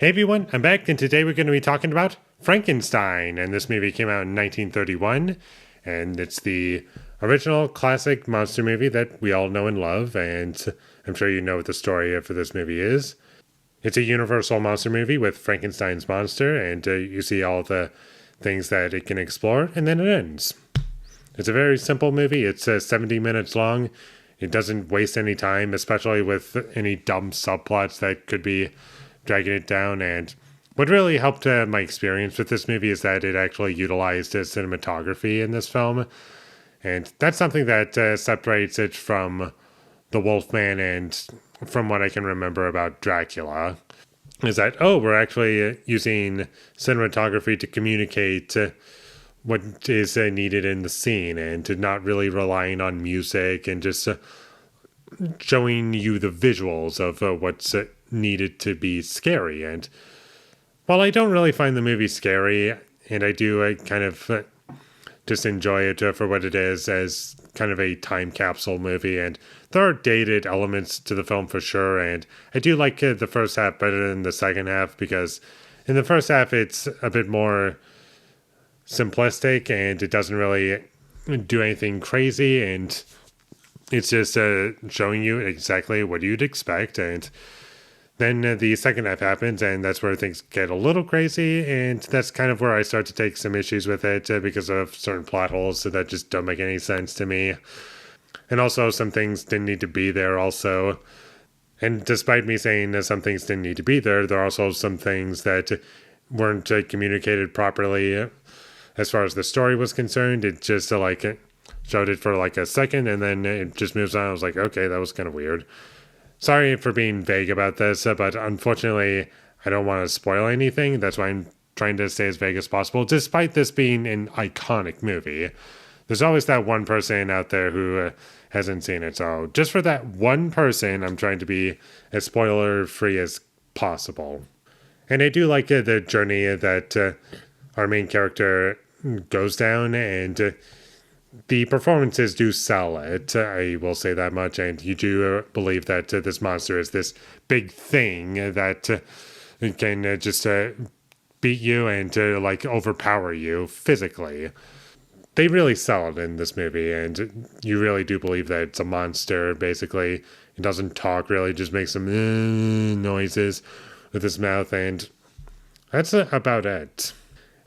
Hey everyone, I'm back, and today we're going to be talking about Frankenstein. And this movie came out in 1931, and it's the original classic monster movie that we all know and love. And I'm sure you know what the story for this movie is. It's a universal monster movie with Frankenstein's monster, and you see all the things that it can explore, and then it ends. It's a very simple movie. It's 70 minutes long. It doesn't waste any time, especially with any dumb subplots that could be dragging it down. And what really helped my experience with this movie is that it actually utilized cinematography in this film. And that's something that separates it from The Wolfman and from what I can remember about Dracula. Is that, we're actually using cinematography to communicate what is needed in the scene, and to not really relying on music and just showing you the visuals of what's needed to be scary. And while I don't really find the movie scary, and I do kind of just enjoy it for what it is, as kind of a time capsule movie, and there are dated elements to the film for sure, and I do like the first half better than the second half, because in the first half it's a bit more simplistic and it doesn't really do anything crazy, and it's just showing you exactly what you'd expect. And then the second half happens, and that's where things get a little crazy, and that's kind of where I start to take some issues with it because of certain plot holes that just don't make any sense to me. And also, some things didn't need to be there also. And despite me saying that some things didn't need to be there, there are also some things that weren't communicated properly as far as the story was concerned. It just showed it for like a second, and then it just moves on. I was like, okay, that was kind of weird. Sorry for being vague about this, but unfortunately, I don't want to spoil anything. That's why I'm trying to stay as vague as possible, despite this being an iconic movie. There's always that one person out there who hasn't seen it. So just for that one person, I'm trying to be as spoiler-free as possible. And I do like the journey that our main character goes down, and the performances do sell it. I will say that much. And you do believe that this monster is this big thing that can just beat you and overpower you physically. They really sell it in this movie, and you really do believe that it's a monster, basically. It doesn't talk, really, just makes some noises with his mouth, and that's about it.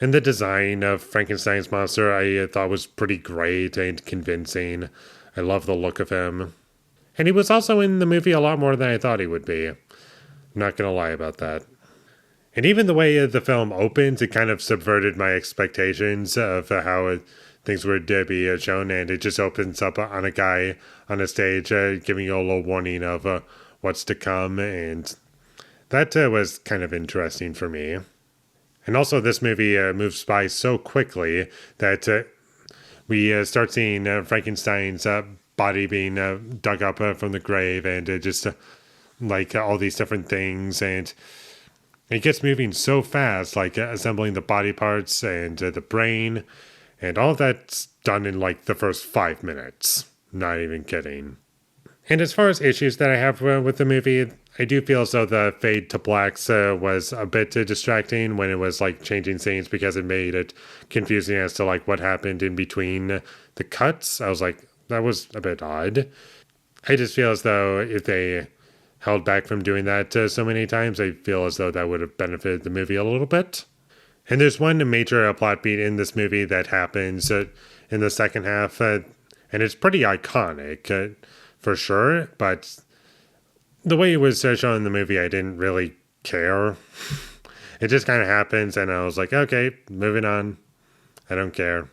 And the design of Frankenstein's monster I thought was pretty great and convincing. I love the look of him. And he was also in the movie a lot more than I thought he would be. I'm not going to lie about that. And even the way the film opens, it kind of subverted my expectations of how things would be shown. And it just opens up on a guy on a stage giving you a little warning of what's to come. And that was kind of interesting for me. And also, this movie moves by so quickly that we start seeing Frankenstein's body being dug up from the grave, and just all these different things. And it gets moving so fast, assembling the body parts and the brain, and all of that's done in the first 5 minutes. Not even kidding. And as far as issues that I have with the movie, I do feel as though the fade to blacks was a bit distracting when it was changing scenes, because it made it confusing as to what happened in between the cuts. I was like, that was a bit odd. I just feel as though if they held back from doing that so many times, I feel as though that would have benefited the movie a little bit. And there's one major plot beat in this movie that happens in the second half, and it's pretty iconic for sure, but the way it was shown in the movie, I didn't really care. It just kind of happens, and I was like, okay, moving on. I don't care.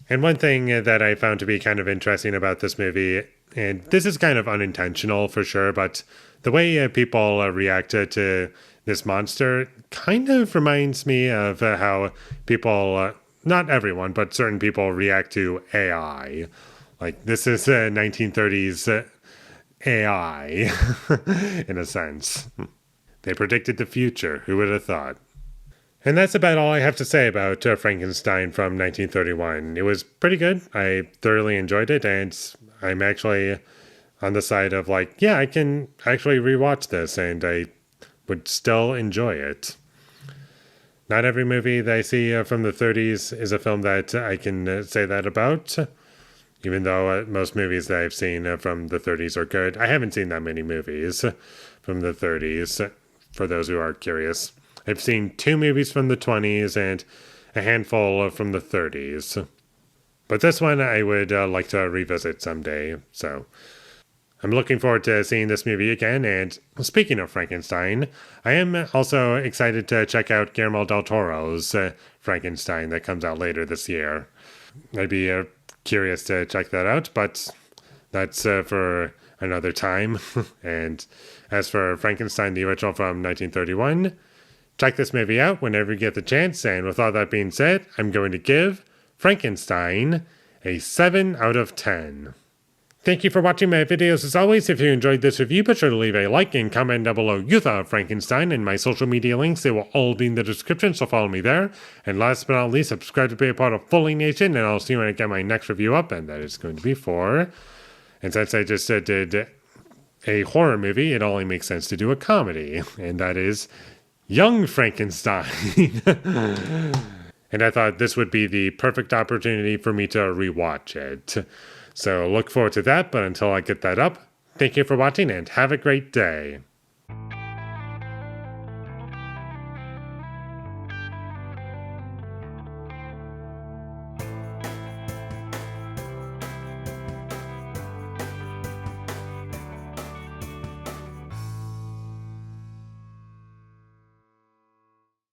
And one thing that I found to be kind of interesting about this movie, and this is kind of unintentional for sure, but the way people react to this monster kind of reminds me of how people, not everyone, but certain people react to AI. This is 1930s AI, in a sense. They predicted the future. Who would have thought? And that's about all I have to say about Frankenstein from 1931. It was pretty good. I thoroughly enjoyed it, and I'm actually on the side of I can actually rewatch this, and I would still enjoy it. Not every movie that I see from the 30s is a film that I can say that about, even though most movies that I've seen from the 30s are good. I haven't seen that many movies from the 30s, for those who are curious. I've seen 2 movies from the 20s and a handful from the 30s. But this one I would like to revisit someday, so I'm looking forward to seeing this movie again. And speaking of Frankenstein, I am also excited to check out Guillermo del Toro's Frankenstein that comes out later this year. I'd be curious to check that out, but that's for another time. And as for Frankenstein, the original from 1931, check this movie out whenever you get the chance. And with all that being said, I'm going to give Frankenstein a 7 out of 10. Thank you for watching my videos as always. If you enjoyed this review, be sure to leave a like and comment down below your thought of Frankenstein, and my social media links, they will all be in the description, so follow me there. And last but not least, subscribe to be a part of Foley Nation, and I'll see you when I get my next review up, and that is going to be for... And since I just did a horror movie, it only makes sense to do a comedy, and that is Young Frankenstein. And I thought this would be the perfect opportunity for me to rewatch it. So look forward to that, but until I get that up, thank you for watching and have a great day.